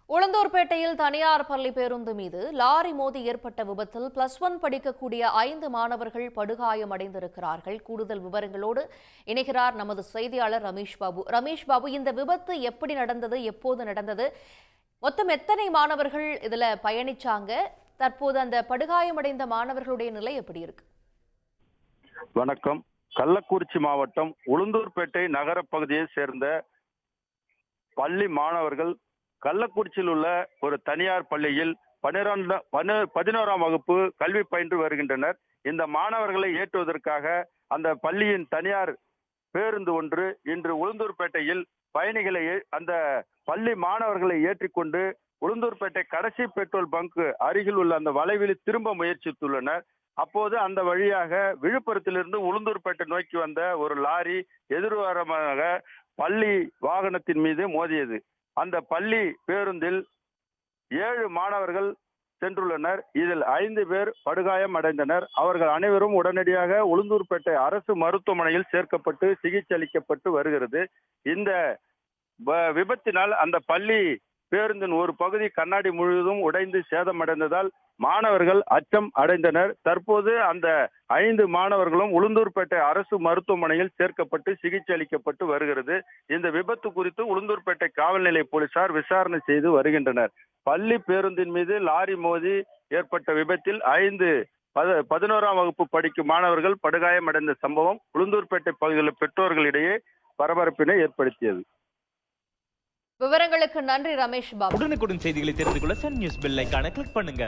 உளுந்தூர்பேட்டையில் தனியார் பள்ளி பேருந்து மீது லாரி மோதி ஏற்பட்ட விபத்தில் +1 படிக்கக்கூடிய 5 மாணவர்கள் படுகாயமடைந்திருக்கிறார்கள். கூடுதல் விவரங்களோடு இணைகிறார் நமது செய்தியாளர் ரமேஷ் பாபு. ரமேஷ் பாபு, இந்த விபத்து எப்படி நடந்தது, எப்போது நடந்தது, மொத்தம் எத்தனை மாணவர்கள் இதுல பயணிச்சாங்க, தற்போது அந்த படுகாயமடைந்த மாணவர்களுடைய நிலை எப்படி இருக்கு? வணக்கம். கள்ளக்குறிச்சி மாவட்டம் உளுந்தூர்பேட்டை நகர பகுதியை சேர்ந்த பள்ளி மாணவர்கள் கள்ளக்குறிச்சியில் உள்ள ஒரு தனியார் பள்ளியில் 11ஆம் வகுப்பு கல்வி பயின்று வருகின்றனர். இந்த மாணவர்களை ஏற்றுவதற்காக அந்த பள்ளியின் தனியார் பேருந்து ஒன்று இன்று உளுந்தூர்பேட்டையில் பயணிகளை அந்த பள்ளி மாணவர்களை ஏற்றிக்கொண்டு உளுந்தூர்பேட்டை கடைசி பெட்ரோல் பங்க் அருகில் உள்ள அந்த வளைவில் திரும்ப முயற்சித்துள்ளனர். அப்போது அந்த வழியாக விழுப்புரத்திலிருந்து உளுந்தூர்பேட்டை நோக்கி வந்த ஒரு லாரி எதிர்வாரமாக பள்ளி வாகனத்தின் மீது மோதியது. அந்த பள்ளி பேருந்தில் 7 மாணவர்கள் சென்றுள்ளனர். இதில் 5 பேர் படுகாயம் அடைந்தனர். அவர்கள் அனைவரும் உடனடியாக உளுந்தூர்பேட்டை அரசு மருத்துவமனையில் சேர்க்கப்பட்டு சிகிச்சை அளிக்கப்பட்டு வருகிறது. இந்த விபத்தினால் அந்த பள்ளி பேருந்தின் ஒரு பகுதி கண்ணாடி முழுவதும் உடைந்து சேதமடைந்ததால் மாணவர்கள் அச்சம் அடைந்தனர். தற்போது அந்த 5 மாணவர்களும் உளுந்தூர்பேட்டை அரசு மருத்துவமனையில் சேர்க்கப்பட்டு சிகிச்சை அளிக்கப்பட்டு வருகிறது. இந்த விபத்து குறித்து உளுந்தூர்பேட்டை காவல் நிலைய போலீசார் விசாரணை செய்து வருகின்றனர். பள்ளி பேருந்தின் மீது லாரி மோதி ஏற்பட்ட விபத்தில் 11ஆம் வகுப்பு படிக்கும் மாணவர்கள் படுகாயமடைந்த சம்பவம் உளுந்தூர்பேட்டை பகுதியில் பெற்றோர்களிடையே பரபரப்பினை ஏற்படுத்தியது. விவரங்களுக்கு நன்றி ரமேஷ் பாபு. உடனுக்குடன் செய்திகளை தெரிந்து கொள்ள சன் நியூஸ் பெல் ஐகானை கிளிக் பண்ணுங்க.